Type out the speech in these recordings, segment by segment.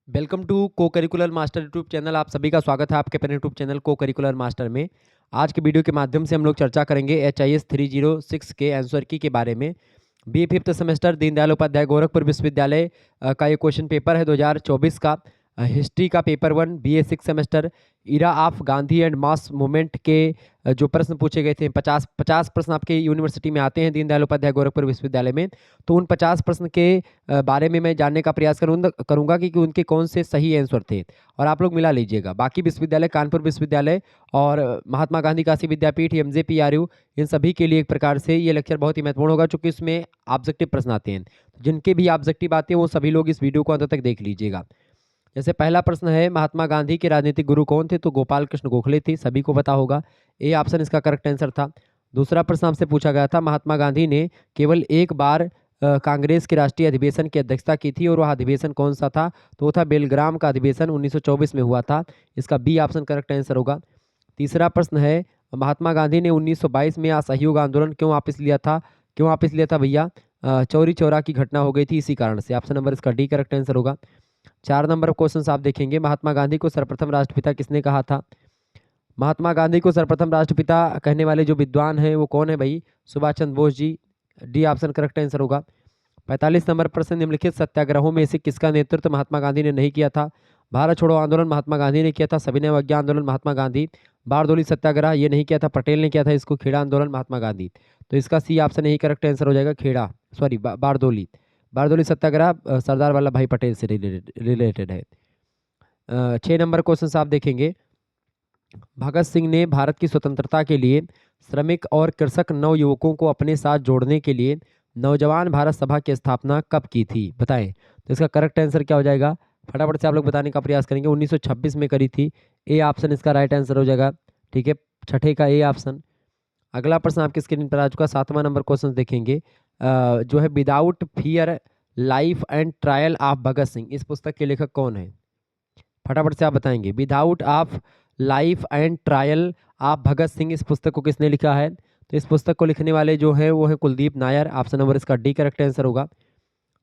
Welcome to को curricular master YouTube channel. आप सभी का स्वागत है आपके अपने यूट्यूब चैनल को करिकुलर मास्टर में। आज के वीडियो के माध्यम से हम लोग चर्चा करेंगे HIS 306 के आंसर की के बारे में। B fifth semester Deendayal Upadhyay Gorakhpur विश्वविद्यालय का ये क्वेश्चन पेपर है 2024 का। हिस्ट्री का paper 1 BA 6 semester era of Gandhi and mass movement के जो प्रश्न पूछे गए थे 50 प्रश्न आपके यूनिवर्सिटी में आते हैं दीनदयाल उपाध्याय गोरखपुर विश्वविद्यालय में। तो उन 50 प्रश्न के बारे में मैं जानने का प्रयास करूंगा कि उनके कौन से सही आंसर थे और आप लोग मिला लीजिएगा। बाकी विश्वविद्यालय, कानपुर विश्वविद्यालय और महात्मा गांधी काशी विद्यापीठ, MJPRU, इन सभी के लिए एक प्रकार से ये लेक्चर बहुत ही महत्वपूर्ण होगा क्योंकि इसमें ऑब्जेक्टिव प्रश्न आते हैं। जिनके भी ऑब्जेक्टिव आते हैं वो सभी लोग इस वीडियो को अंत तक देख लीजिएगा। जैसे पहला प्रश्न है, महात्मा गांधी के राजनीतिक गुरु कौन थे? तो गोपाल कृष्ण गोखले थे, सभी को पता होगा। ए ऑप्शन इसका करेक्ट आंसर था। दूसरा प्रश्न आपसे पूछा गया था, महात्मा गांधी ने केवल एक बार कांग्रेस के राष्ट्रीय अधिवेशन की अध्यक्षता की थी और वह अधिवेशन कौन सा था? तो वो था बेलग्राम का अधिवेशन 1924 में हुआ था। इसका बी ऑप्शन करेक्ट आंसर होगा। तीसरा प्रश्न है, महात्मा गांधी ने 1922 में असहयोग आंदोलन क्यों वापस लिया था? क्यों वापस लिया था भैया? चौरी चौरा की घटना हो गई थी, इसी कारण से। ऑप्शन नंबर इसका डी करेक्ट आंसर होगा। 4 नंबर क्वेश्चन आप देखेंगे, महात्मा गांधी को सर्वप्रथम राष्ट्रपिता किसने कहा था? महात्मा गांधी को सर्वप्रथम राष्ट्रपिता कहने वाले जो विद्वान हैं वो कौन है भाई? Subhash Chandra Bose ji. D option correct answer होगा। 45 नंबर प्रश्न, निम्नलिखित सत्याग्रहों में से किसका नेतृत्व महात्मा गांधी ने नहीं किया था? भारत छोड़ो आंदोलन महात्मा गांधी ने किया था, सविनय अवज्ञा आंदोलन महात्मा गांधी, बारदोली सत्याग्रह ये नहीं किया था, पटेल ने किया था इसको, खेड़ा आंदोलन महात्मा गांधी। तो इसका सी ऑप्शन यही करेक्ट आंसर हो जाएगा, खेड़ा, सॉरी बारदोली। बारदोली सत्याग्रह सरदार वल्लभ भाई पटेल से रिलेटेड है। 6 नंबर क्वेश्चन आप देखेंगे, भगत सिंह ने भारत की स्वतंत्रता के लिए श्रमिक और कृषक नव युवकों को अपने साथ जोड़ने के लिए नौजवान भारत सभा की स्थापना कब की थी? बताएं। तो इसका करेक्ट आंसर क्या हो जाएगा? फटाफट से आप लोग बताने का प्रयास करेंगे। 1926 में करी थी। ए ऑप्शन इसका राइट आंसर हो जाएगा। ठीक है, छठे का ए ऑप्शन। अगला प्रश्न आपकी स्क्रीन पर आ चुका, 7वां नंबर क्वेश्चन देखेंगे, जो है without fear life and trial of Bhagat Singh, इस पुस्तक के लेखक कौन है? फटाफट से आप बताएंगे। Without of life and trial of Bhagat Singh, इस पुस्तक को किसने लिखा है? तो इस पुस्तक को लिखने वाले जो है वो है कुलदीप नायर। ऑप्शन नंबर इसका डी करेक्ट आंसर होगा।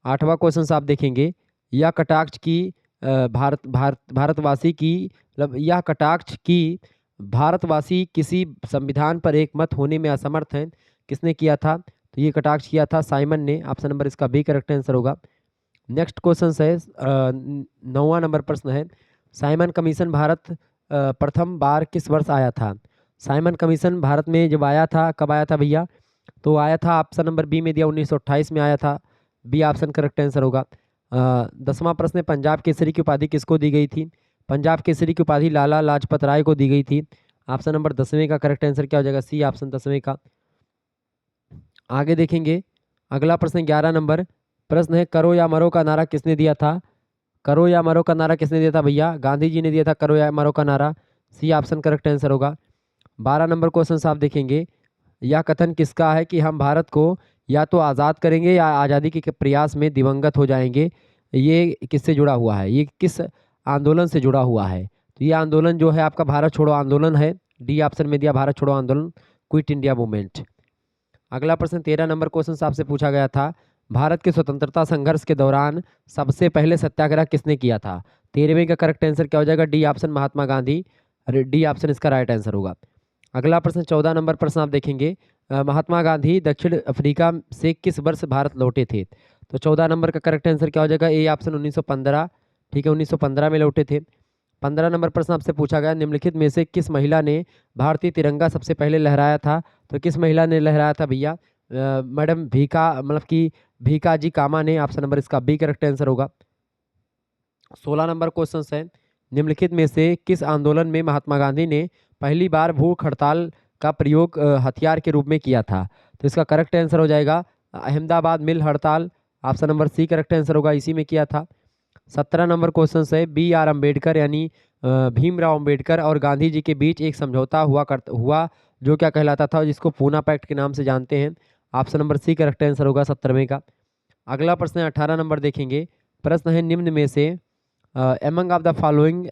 8वां क्वेश्चन आप देखेंगे, यह कटाक्ष की भारतवासी की मतलब यह कटाक्ष की भारतवासी किसी संविधान पर एक मत होने में असमर्थ हैं, किसने किया था? तो ये कटाक्ष किया था साइमन ने। ऑप्शन नंबर इसका बी करेक्ट आंसर होगा। नेक्स्ट क्वेश्चन है 9वां नंबर प्रश्न है, साइमन कमीशन भारत प्रथम बार किस वर्ष आया था? साइमन कमीशन भारत में जब आया था, कब आया था भैया? तो आया था, ऑप्शन नंबर बी में दिया, 1928 में आया था। बी ऑप्शन करेक्ट आंसर होगा। 10वां प्रश्न है, पंजाब केसरी की उपाधि किसको दी गई थी? पंजाब केसरी की उपाधि लाला लाजपत राय को दी गई थी। ऑप्शन नंबर 10वें का करेक्ट आंसर क्या हो जाएगा? सी ऑप्शन 10वें का। आगे देखेंगे, अगला प्रश्न 11 नंबर प्रश्न है, करो या मरो का नारा किसने दिया था? करो या मरो का नारा किसने दिया था भैया? गांधी जी ने दिया था करो या मरो का नारा। सी ऑप्शन करेक्ट आंसर होगा। 12 नंबर क्वेश्चन आप देखेंगे, यह कथन किसका है कि हम भारत को या तो आज़ाद करेंगे या आज़ादी के प्रयास में दिवंगत हो जाएंगे? ये किससे जुड़ा हुआ है? ये किस आंदोलन से जुड़ा हुआ है? तो ये आंदोलन जो है आपका भारत छोड़ो आंदोलन है। डी ऑप्शन में दिया, भारत छोड़ो आंदोलन, क्विट इंडिया मूवमेंट। अगला प्रश्न 13 नंबर क्वेश्चन आपसे पूछा गया था, भारत के स्वतंत्रता संघर्ष के दौरान सबसे पहले सत्याग्रह किसने किया था? 13वें का करेक्ट आंसर क्या हो जाएगा? D option Mahatma Gandhi. D option इसका राइट आंसर होगा। अगला प्रश्न 14 नंबर प्रश्न आप देखेंगे, महात्मा गांधी दक्षिण अफ्रीका से किस वर्ष भारत लौटे थे? तो 14 नंबर का करेक्ट आंसर क्या हो जाएगा? A option 1915। ठीक है, 1915 में लौटे थे। 15 नंबर प्रश्न आपसे पूछा गया, निम्नलिखित में से किस महिला ने भारतीय तिरंगा सबसे पहले लहराया था? तो किस महिला ने लहराया था भैया? मैडम भीका, मतलब कि भीका जी कामा ने। ऑप्शन नंबर इसका बी करेक्ट आंसर होगा। 16 नंबर क्वेश्चन है, निम्नलिखित में से किस आंदोलन में महात्मा गांधी ने पहली बार भूख हड़ताल का प्रयोग हथियार के रूप में किया था? तो इसका करेक्ट आंसर हो जाएगा अहमदाबाद मिल हड़ताल। Option number C correct answer होगा, इसी में किया था। 17 नंबर क्वेश्चन है, BR अम्बेडकर यानी भीमराव अम्बेडकर और गांधी जी के बीच एक समझौता हुआ जो क्या कहलाता था, जिसको पूना पैक्ट के नाम से जानते हैं। Option number C correct answer होगा 17वें का। अगला प्रश्न है 18 नंबर देखेंगे, प्रश्न है, निम्न में से among of the following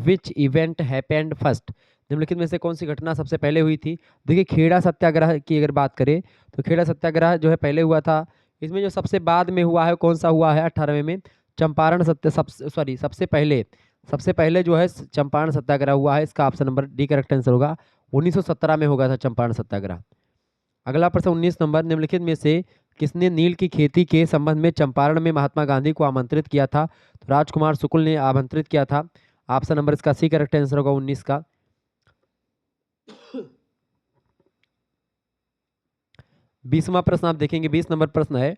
which event happened first, निम्नलिखित में से कौन सी घटना सबसे पहले हुई थी? देखिए, खेड़ा सत्याग्रह की अगर बात करें तो खेड़ा सत्याग्रह जो है पहले हुआ था। इसमें जो सबसे बाद में हुआ है कौन सा हुआ है 18वें में? चंपारण सत्य सबसे पहले जो है चंपारण सत्याग्रह हुआ है, इसका option number D correct answer होगा। 1917 में होगा था चंपारण सत्याग्रह। अगला प्रश्न 19 नंबर, निम्नलिखित में से किसने नील की खेती के संबंध में चंपारण में महात्मा गांधी को आमंत्रित किया था? तो राजकुमार शुक्ल ने आमंत्रित किया था। ऑप्शन नंबर इसका सी करेक्ट आंसर होगा 19 का। 20वां प्रश्न आप देखेंगे, 20 नंबर प्रश्न है,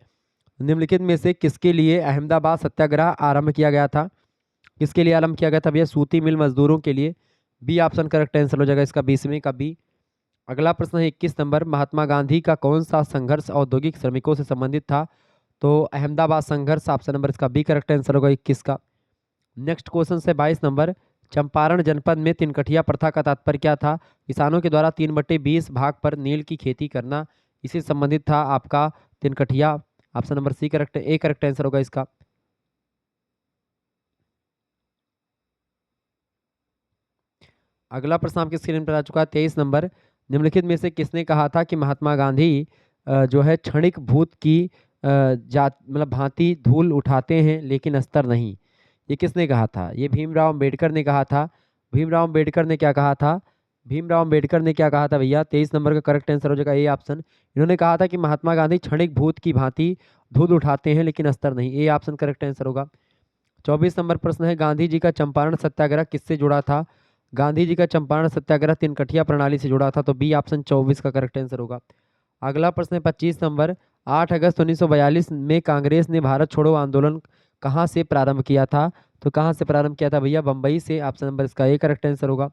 निम्नलिखित में से किसके लिए अहमदाबाद सत्याग्रह आरंभ किया गया था? किसके लिए आरंभ किया गया था भैया? सूती मिल मजदूरों के लिए। बी ऑप्शन करेक्ट आंसर हो जाएगा इसका 20वें का बी। अगला प्रश्न है 21 नंबर, महात्मा गांधी का कौन सा संघर्ष औद्योगिक श्रमिकों से संबंधित था? तो अहमदाबाद संघर्ष, ऑप्शन नंबर इसका बी करेक्ट आंसर होगा 21 का। नेक्स्ट क्वेश्चन है 22 नंबर, चंपारण जनपद में तिनकठिया प्रथा का तात्पर्य क्या था? किसानों के द्वारा 3/20 भाग पर नील की खेती करना, इसी से संबंधित था आपका तिनकठिया। Option number C correct, A correct answer होगा इसका। अगला प्रश्न आपकी स्क्रीन पर आ चुका है 23 नंबर, निम्नलिखित में से किसने कहा था कि महात्मा गांधी जो है क्षणिक भूत की जात मतलब भांति धूल उठाते हैं लेकिन अस्तर नहीं? ये किसने कहा था? ये भीमराव अंबेडकर ने कहा था। भीमराव अंबेडकर ने क्या कहा था? भीमराव अंबेडकर ने क्या कहा था भैया? 23 नंबर का करेक्ट आंसर हो जाएगा ए ऑप्शन। इन्होंने कहा था कि महात्मा गांधी क्षणिक भूत की भांति धूल उठाते हैं लेकिन अस्तर नहीं। ए ऑप्शन करेक्ट आंसर होगा। 24 नंबर प्रश्न है, गांधी जी का चंपारण सत्याग्रह किससे जुड़ा था? गांधी जी का चंपारण सत्याग्रह तिनकठिया प्रणाली से जुड़ा था। तो बी ऑप्शन 24 का करेक्ट आंसर होगा। अगला प्रश्न है 25 नंबर, 8 अगस्त 1942 में कांग्रेस ने भारत छोड़ो आंदोलन कहाँ से प्रारंभ किया था? तो कहाँ से प्रारंभ किया था भैया? बंबई से। ऑप्शन नंबर इसका ए करेक्ट आंसर होगा।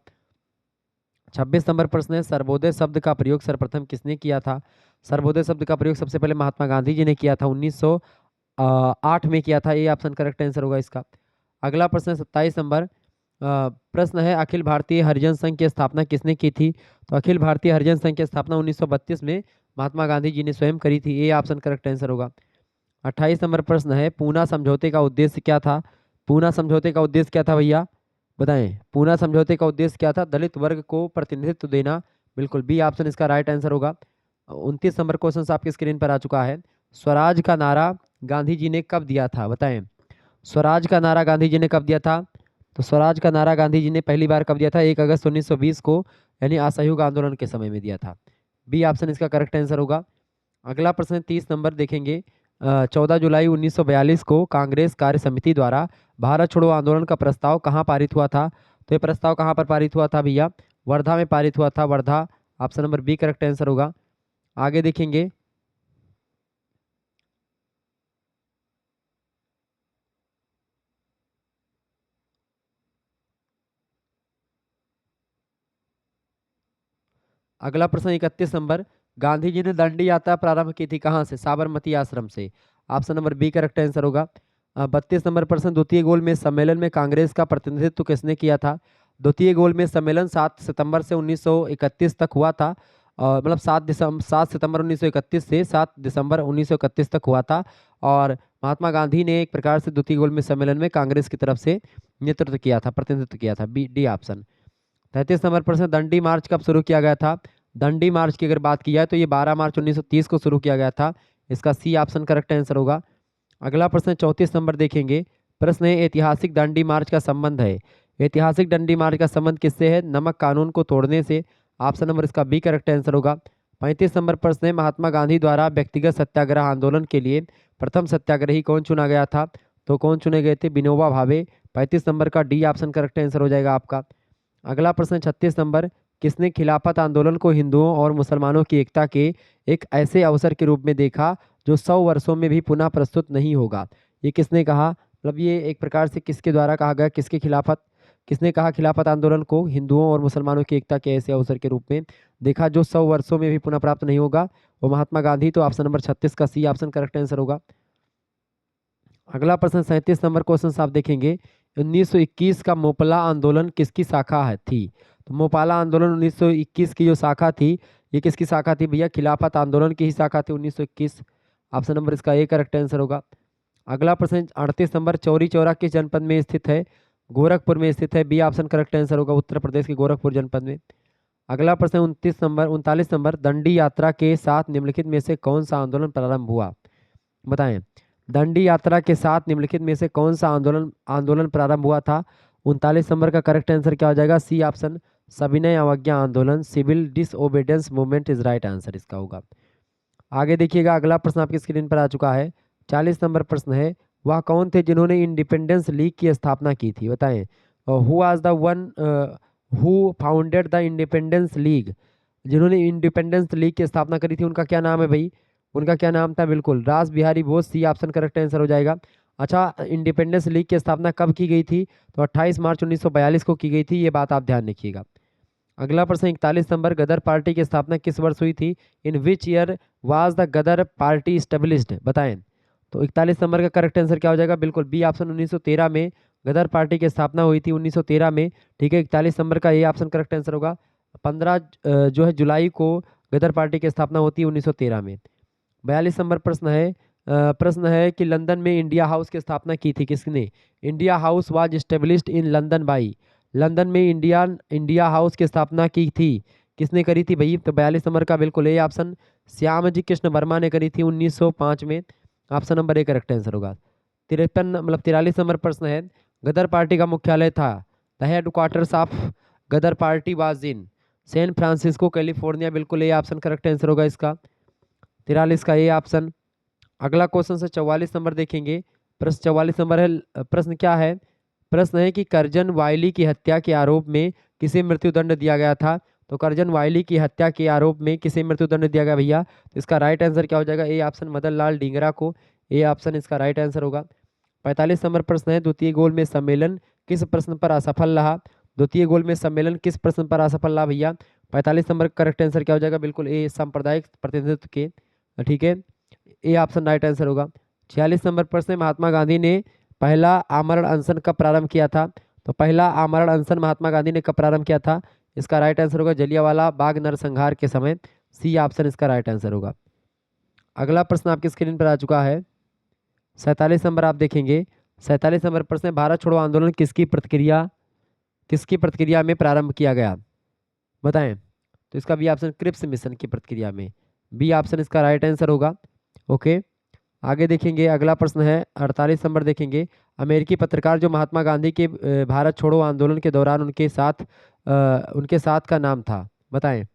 26 नंबर प्रश्न है, सर्वोदय शब्द का प्रयोग सर्वप्रथम किसने किया था? सर्वोदय शब्द का प्रयोग सबसे पहले महात्मा गांधी जी ने किया था, 1908 में किया था। ये ऑप्शन करेक्ट आंसर होगा इसका। अगला प्रश्न है 27 नंबर, प्रश्न है, अखिल भारतीय हरिजन संघ की स्थापना किसने की थी? तो अखिल भारतीय हरिजन संघ की स्थापना 1932 में महात्मा गांधी जी ने स्वयं करी थी। ये ऑप्शन करेक्ट आंसर होगा। 28 नंबर प्रश्न है, पूना समझौते का उद्देश्य क्या था? पूना समझौते का उद्देश्य क्या था भैया? बताएं, पूना समझौते का उद्देश्य क्या था? दलित वर्ग को प्रतिनिधित्व देना। बिल्कुल, बी ऑप्शन इसका राइट आंसर होगा। 29 नंबर क्वेश्चन आपकी स्क्रीन पर आ चुका है, स्वराज का नारा गांधी जी ने कब दिया था? बताएं, स्वराज का नारा गांधी जी ने कब दिया था? तो स्वराज का नारा गांधी जी ने पहली बार कब दिया था? 1 अगस्त 1920 को, यानी असहयोग आंदोलन के समय में दिया था। बी ऑप्शन इसका करेक्ट आंसर होगा। अगला प्रश्न 30 नंबर देखेंगे, 14 जुलाई 1942 को कांग्रेस कार्य समिति द्वारा भारत छोड़ो आंदोलन का प्रस्ताव कहाँ पारित हुआ था? तो ये प्रस्ताव कहाँ पर पारित हुआ था भैया? वर्धा में पारित हुआ था, Wardha. Option number B correct answer होगा। आगे देखेंगे, अगला प्रश्न 31 नंबर, गांधी जी ने दंडी यात्रा प्रारंभ की थी कहाँ से? साबरमती आश्रम से। Option number B correct answer होगा। 32 नंबर प्रश्न, द्वितीय गोलमेज सम्मेलन में कांग्रेस का प्रतिनिधित्व किसने किया था? द्वितीय गोलमेज सम्मेलन 7 सितंबर से 1931 तक हुआ था। मतलब 7 सितंबर 1931 से 7 दिसंबर 1931 तक हुआ था। और महात्मा गांधी ने एक प्रकार से द्वितीय गोलमेज सम्मेलन में कांग्रेस की तरफ से नेतृत्व किया था, प्रतिनिधित्व किया था। B D option. 33 नंबर प्रश्न, दंडी मार्च कब शुरू किया गया था? दंडी मार्च की अगर बात की जाए तो ये 12 मार्च 1930 को शुरू किया गया था। इसका सी ऑप्शन करेक्ट आंसर होगा। अगला प्रश्न 34 नंबर देखेंगे, प्रश्न है, ऐतिहासिक दंडी मार्च का संबंध है। ऐतिहासिक दंडी मार्च का संबंध किससे है? नमक कानून को तोड़ने से। ऑप्शन नंबर इसका बी करेक्ट आंसर होगा। 35 नंबर प्रश्न है, महात्मा गांधी द्वारा व्यक्तिगत सत्याग्रह आंदोलन के लिए प्रथम सत्याग्रही कौन चुना गया था? तो कौन चुने गए थे? विनोबा भावे। 35 नंबर का डी ऑप्शन करेक्ट आंसर हो जाएगा आपका। अगला प्रश्न 36 नंबर, किसने खिलाफत आंदोलन को हिंदुओं और मुसलमानों की एकता के एक ऐसे अवसर के रूप में देखा जो 100 वर्षों में भी पुनः प्रस्तुत नहीं होगा? ये किसने कहा? मतलब ये एक प्रकार से किसके द्वारा कहा गया, किसके खिलाफत, किसने कहा खिलाफत आंदोलन को हिंदुओं और मुसलमानों की एकता के ऐसे अवसर के रूप में देखा जो 100 वर्षों में भी पुनः प्राप्त नहीं होगा? वो महात्मा गांधी। तो ऑप्शन नंबर 36 का सी ऑप्शन करेक्ट आंसर होगा। अगला प्रश्न 37 नंबर क्वेश्चन आप देखेंगे, 1921 का मोपला आंदोलन किसकी शाखा है थी? तो मोपाला आंदोलन 1921 की जो शाखा थी, ये किसकी शाखा थी भैया? खिलाफत आंदोलन की ही शाखा थी 1921। ऑप्शन नंबर इसका ए करेक्ट आंसर होगा। अगला प्रश्न 38 नंबर, चौरी चौरा किस जनपद में स्थित है? गोरखपुर में स्थित है। बी ऑप्शन करेक्ट आंसर होगा, उत्तर प्रदेश के गोरखपुर जनपद में। अगला प्रश्न 39 नंबर, दंडी यात्रा के साथ निम्नलिखित में से कौन सा आंदोलन प्रारंभ हुआ? बताएं, दांडी यात्रा के साथ निम्नलिखित में से कौन सा आंदोलन आंदोलन प्रारंभ हुआ था? 39 नंबर का करेक्ट आंसर क्या हो जाएगा? सी ऑप्शन, सविनय अवज्ञा आंदोलन, civil disobedience movement is right answer इसका होगा। आगे देखिएगा, अगला प्रश्न आपकी स्क्रीन पर आ चुका है। 40 नंबर प्रश्न है, वह कौन थे जिन्होंने इंडिपेंडेंस लीग की स्थापना की थी? बताएं। Who was the one who founded the independence league? जिन्होंने इंडिपेंडेंस लीग की स्थापना करी थी उनका क्या नाम है भाई? उनका क्या नाम था? बिल्कुल Ras Bihari Bose, C option correct answer हो जाएगा। अच्छा, इंडिपेंडेंस लीग की स्थापना कब की गई थी? तो 28 मार्च 1942 को की गई थी, ये बात आप ध्यान रखिएगा। अगला प्रश्न 41 नंबर, गदर पार्टी की स्थापना किस वर्ष हुई थी? In which year was the Ghadar party established? बताएं। तो 41 नंबर का करेक्ट आंसर क्या हो जाएगा? बिल्कुल बी ऑप्शन, 1913 में गदर पार्टी की स्थापना हुई थी, 1913 में। ठीक है, 41 नंबर का ए ऑप्शन करेक्ट आंसर होगा। 15 जो है जुलाई को गदर पार्टी की स्थापना होती है 1913 में। 42 नंबर प्रश्न है कि लंदन में इंडिया हाउस की स्थापना की थी किसने? India house was established in London by. London में इंडिया हाउस की स्थापना की थी, किसने करी थी भाई? तो 42 नंबर का बिल्कुल ए ऑप्शन, श्यामजी कृष्ण वर्मा ने करी थी 1905 में। Option number A correct answer होगा। 43 नंबर प्रश्न है, गदर पार्टी का मुख्यालय था, the headquarters of Ghadar party was in San Francisco California. बिल्कुल ए ऑप्शन करेक्ट आंसर होगा इसका, 43 का ए ऑप्शन। अगला क्वेश्चन से 44 नंबर देखेंगे। प्रश्न 44 नंबर है, प्रश्न क्या है? प्रश्न है कि कर्जन वाइली की हत्या के आरोप में किसे मृत्युदंड दिया गया था? तो कर्जन वाइली की हत्या के आरोप में किसे मृत्युदंड दिया गया भैया? तो इसका राइट आंसर क्या हो जाएगा? ए ऑप्शन, मदन लाल डींगरा को, ए ऑप्शन इसका राइट आंसर होगा। 45 नंबर प्रश्न है, द्वितीय गोल में सम्मेलन किस प्रश्न पर असफल रहा? द्वितीय गोल में सम्मेलन किस प्रश्न पर असफल रहा भैया? 45 नंबर का करेक्ट आंसर क्या हो जाएगा? बिल्कुल ए, सांप्रदायिक प्रतिनिधित्व के। ठीक है, ए ऑप्शन राइट आंसर होगा। 46 नंबर प्रश्न, महात्मा गांधी ने पहला आमरण अनशन कब प्रारंभ किया था? तो पहला आमरण अनशन महात्मा गांधी ने कब प्रारंभ किया था? इसका राइट आंसर होगा जलियांवाला बाग नरसंहार के समय, सी ऑप्शन इसका राइट आंसर होगा। अगला प्रश्न आपकी स्क्रीन पर आ चुका है। 47 नंबर आप देखेंगे। 47 नंबर प्रश्न है, भारत छोड़ो आंदोलन किसकी प्रतिक्रिया में प्रारंभ किया गया? बताएं। तो इसका बी ऑप्शन, क्रिप्स मिशन की प्रतिक्रिया में, बी ऑप्शन इसका राइट आंसर होगा। ओके, आगे देखेंगे। अगला प्रश्न है 48 नंबर देखेंगे। अमेरिकी पत्रकार जो महात्मा गांधी के भारत छोड़ो आंदोलन के दौरान उनके साथ का नाम था, बताएं।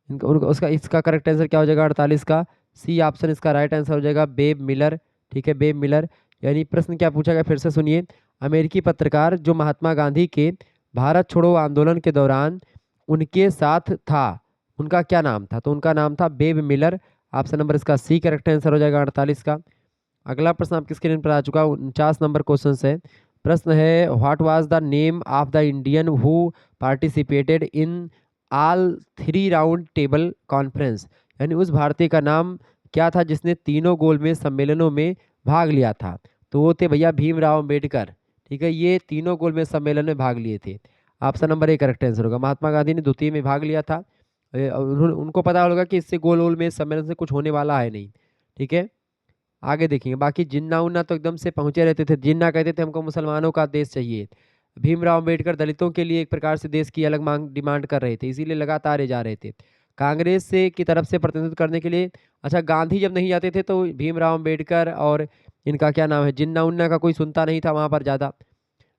उसका इसका करेक्ट आंसर क्या हो जाएगा? 48 का सी ऑप्शन इसका राइट आंसर हो जाएगा, बेब मिलर। ठीक है, बेब मिलर। यानी प्रश्न क्या पूछा गया, फिर से सुनिए। अमेरिकी पत्रकार जो महात्मा गांधी के भारत छोड़ो आंदोलन के दौरान उनके साथ था, उनका क्या नाम था? तो उनका नाम था बेब मिलर। ऑप्शन नंबर इसका सी करेक्ट आंसर हो जाएगा 48 का। अगला प्रश्न आपकी स्क्रीन पर आ चुका है। 49 नंबर क्वेश्चन है। प्रश्न है, what was the name of the Indian who participated in all 3 round table conference? यानी उस भारतीय का नाम क्या था जिसने तीनों गोलमेज सम्मेलनों में भाग लिया था? तो वो थे भैया भीमराव अम्बेडकर। ठीक है, ये तीनों गोलमेज सम्मेलन में भाग लिए थे। Option number A correct answer होगा। महात्मा गांधी ने द्वितीय में भाग लिया था। उनको पता होगा कि इससे गोल में सम्मेलन से कुछ होने वाला है नहीं। ठीक है, आगे देखेंगे। बाकी जिन्ना उन्ना तो एकदम से पहुंचे रहते थे। जिन्ना कहते थे हमको मुसलमानों का देश चाहिए। भीमराव अम्बेडकर दलितों के लिए एक प्रकार से देश की अलग मांग डिमांड कर रहे थे, इसीलिए लगातार ये जा रहे थे कांग्रेस से की तरफ से प्रतिनिधित्व करने के लिए। अच्छा, गांधी जब नहीं जाते थे तो भीमराव अम्बेडकर और इनका क्या नाम है, जिन्ना उन्ना का कोई सुनता नहीं था वहाँ पर ज़्यादा।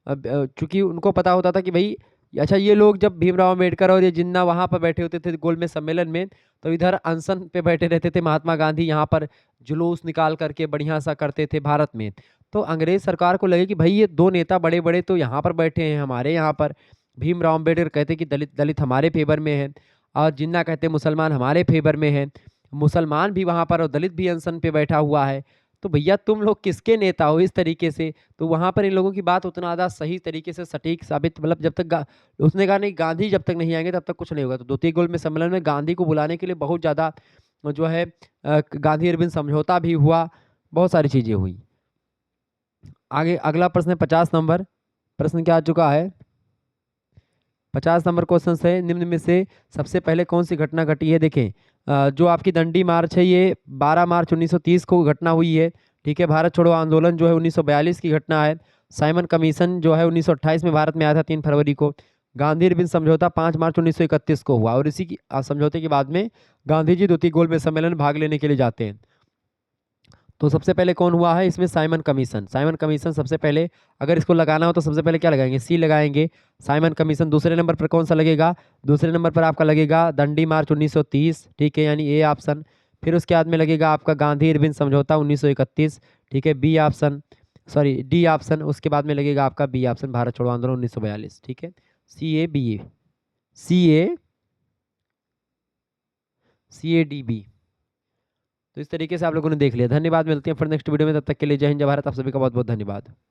अब चूंकि उनको पता होता था कि भाई, अच्छा ये लोग जब भीमराव अम्बेडकर और ये जिन्ना वहाँ पर बैठे होते थे गोल में सम्मेलन में, तो इधर अनशन पे बैठे रहते थे महात्मा गांधी, यहाँ पर जुलूस निकाल करके बढ़िया सा करते थे भारत में। तो अंग्रेज सरकार को लगे कि भाई ये दो नेता बड़े बड़े तो यहाँ पर बैठे हैं हमारे यहाँ पर। भीमराव अम्बेडकर कहते कि दलित दलित हमारे फेवर में है, और जिन्ना कहते मुसलमान हमारे फेवर में है। मुसलमान भी वहाँ पर और दलित भी अनशन पे बैठा हुआ है, तो भैया तुम लोग किसके नेता हो इस तरीके से। तो वहां पर इन लोगों की बात उतना ज़्यादा सही तरीके से सटीक साबित, मतलब जब तक उसने कहा नहीं गांधी जब तक नहीं आएंगे तब तक कुछ नहीं होगा। तो द्वितीय गोल में सम्मेलन में गांधी को बुलाने के लिए बहुत ज़्यादा जो है गांधी अरविंद समझौता भी हुआ, बहुत सारी चीज़ें हुई। आगे अगला प्रश्न है 50 नंबर। प्रश्न क्या आ चुका है? 50 नंबर क्वेश्चन है, निम्न में से सबसे पहले कौन सी घटना घटी है? देखें, जो आपकी दंडी मार्च है ये 12 मार्च 1930 को घटना हुई है। ठीक है, भारत छोड़ो आंदोलन जो है 1942 की घटना है। साइमन कमीशन जो है 1928 में भारत में आया था 3 फरवरी को। गांधी अरविंद समझौता 5 मार्च 1931 को हुआ, और इसी की समझौते के बाद में गांधी जी द्वितीय गोल में सम्मेलन में भाग लेने के लिए जाते हैं। तो सबसे पहले कौन हुआ है इसमें? Simon commission. साइमन कमीशन सबसे पहले, अगर इसको लगाना हो तो सबसे पहले क्या लगाएंगे? सी लगाएंगे, साइमन कमीशन। दूसरे नंबर पर कौन सा लगेगा? दूसरे नंबर पर आपका लगेगा दंडी मार्च 1930, ठीक है, यानी ए ऑप्शन। फिर उसके बाद में लगेगा आपका गांधी इरविन समझौता 1931, ठीक है, B option, sorry D option. उसके बाद में लगेगा आपका बी ऑप्शन, भारत छोड़ो आंदोलन 1942, ठीक है। C A B A, C A, C A D B. तो इस तरीके से आप लोगों ने देख लिया। धन्यवाद, मिलते हैं फिर नेक्स्ट वीडियो में, तब तक के लिए जय हिंद जय भारत। आप सभी का बहुत बहुत धन्यवाद।